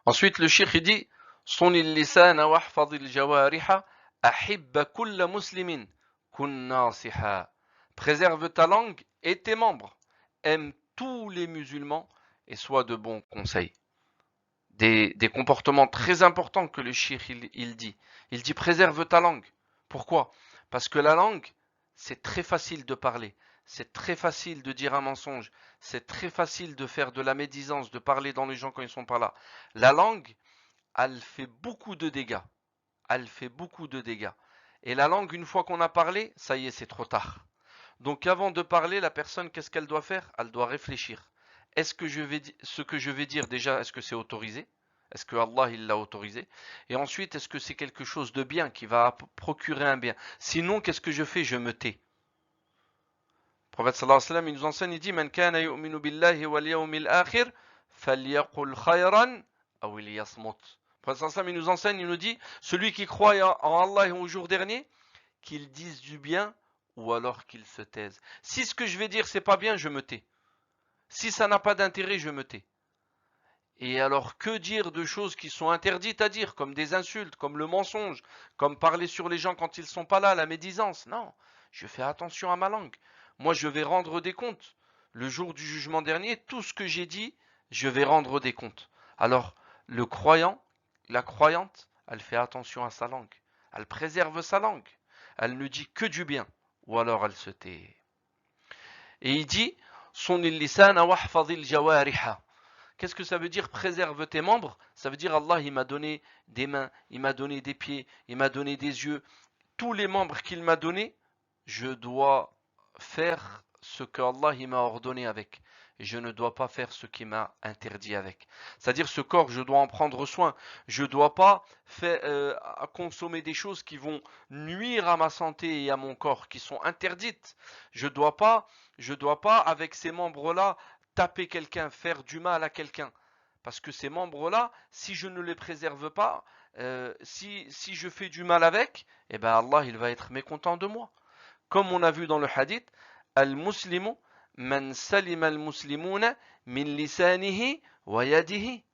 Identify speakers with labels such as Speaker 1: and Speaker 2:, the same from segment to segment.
Speaker 1: Ensuite, le cheikh il dit صن اللسان واحفظ الجوارح أحب كل مسلم كن ناصحا. Préserve ta langue et tes membres. Aime tous les musulmans et sois de bons conseils. Des comportements très importants que le cheikh il dit. Il dit préserve ta langue. Pourquoi? Parce que la langue, c'est très facile de parler. C'est très facile de dire un mensonge. C'est très facile de faire de la médisance, de parler dans les gens quand ils sont pas là. La langue, elle fait beaucoup de dégâts. Elle fait beaucoup de dégâts. Et la langue, une fois qu'on a parlé, ça y est, c'est trop tard. Donc avant de parler, la personne, qu'est-ce qu'elle doit faire? Elle doit réfléchir. Est-ce que ce que je vais dire déjà, est-ce que c'est autorisé? Est-ce que Allah il l'a autorisé? Et ensuite, est-ce que c'est quelque chose de bien qui va procurer un bien? Sinon, qu'est-ce que je fais? Je me tais. Le prophète sallallahu alayhi wa sallam, il nous enseigne, il dit Man kana yu'minu billahi wal yawmil akhir falyaqul khayran aw liyasmut. Le prophète sallallahu alayhi wa sallam, il nous enseigne, il nous dit celui qui croit en Allah et au jour dernier, qu'il dise du bien ou alors qu'il se taise. Si ce que je vais dire c'est pas bien, je me tais. Si ça n'a pas d'intérêt, je me tais. Et alors que dire de choses qui sont interdites à dire, comme des insultes, comme le mensonge, comme parler sur les gens quand ils sont pas là, la médisance? Non, je fais attention à ma langue. Moi, je vais rendre des comptes. Le jour du jugement dernier, tout ce que j'ai dit, je vais rendre des comptes. Alors, le croyant, la croyante, elle fait attention à sa langue. Elle préserve sa langue. Elle ne dit que du bien. Ou alors elle se tait. Et il dit, son lisana wahfadil jawariha. Qu'est-ce que ça veut dire préserve tes membres? Ça veut dire Allah il m'a donné des mains, il m'a donné des pieds, il m'a donné des yeux. Tous les membres qu'il m'a donnés, je dois faire ce que Allah il m'a ordonné avec. Et je ne dois pas faire ce qu'il m'a interdit avec. C'est-à-dire ce corps, je dois en prendre soin. Je ne dois pas consommer des choses qui vont nuire à ma santé et à mon corps, qui sont interdites. Je dois pas avec ces membres-là taper quelqu'un, faire du mal à quelqu'un. Parce que ces membres-là, si je ne les préserve pas, si je fais du mal avec, eh ben Allah il va être mécontent de moi. Comme on a vu dans le hadith, Al-Muslimu man salima al-muslimuna min lisanihi wa yadihi.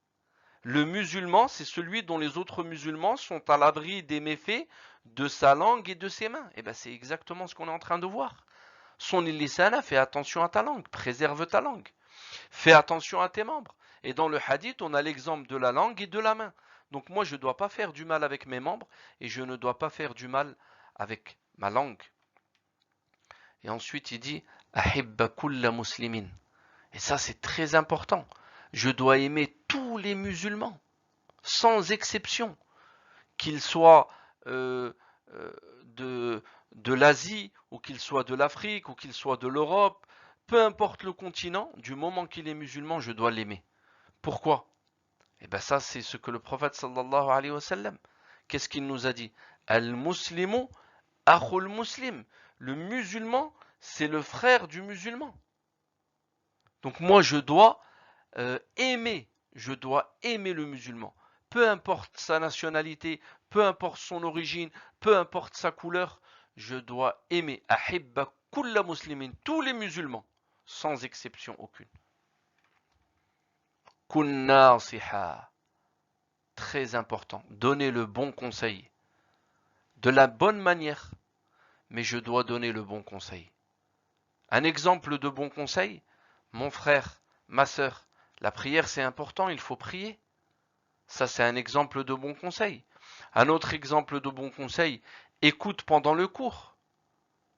Speaker 1: Le musulman, c'est celui dont les autres musulmans sont à l'abri des méfaits de sa langue et de ses mains. Et ben c'est exactement ce qu'on est en train de voir. Son lisana, fais attention à ta langue, préserve ta langue. Fais attention à tes membres. Et dans le hadith, on a l'exemple de la langue et de la main. Donc moi, je ne dois pas faire du mal avec mes membres et je ne dois pas faire du mal avec ma langue. Et ensuite, il dit Ahibba kulla muslimin. Et ça, c'est très important. Je dois aimer tous les musulmans, sans exception, qu'ils soient de l'Asie, ou qu'ils soient de l'Afrique, ou qu'ils soient de l'Europe, peu importe le continent, du moment qu'il est musulman, je dois l'aimer. Pourquoi? Eh bien ça, c'est ce que le prophète sallallahu alayhi wa sallam, qu'est-ce qu'il nous a dit? Al-muslimu akhul muslim. Le musulman, c'est le frère du musulman. Donc moi, je dois aimer le musulman. Peu importe sa nationalité, peu importe son origine, peu importe sa couleur, je dois aimer. Ahibba kulla muslimin, tous les musulmans, sans exception aucune. Kun nasiha, très important, donner le bon conseil, de la bonne manière, mais je dois donner le bon conseil. Un exemple de bon conseil, mon frère, ma sœur, la prière c'est important, il faut prier. Ça c'est un exemple de bon conseil. Un autre exemple de bon conseil, écoute pendant le cours.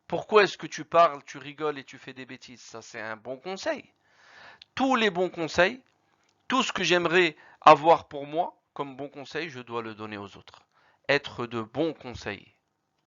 Speaker 1: Pourquoi est-ce que tu parles, tu rigoles et tu fais des bêtises? Ça c'est un bon conseil. Tous les bons conseils, tout ce que j'aimerais avoir pour moi comme bon conseil, je dois le donner aux autres. Être de bons conseils.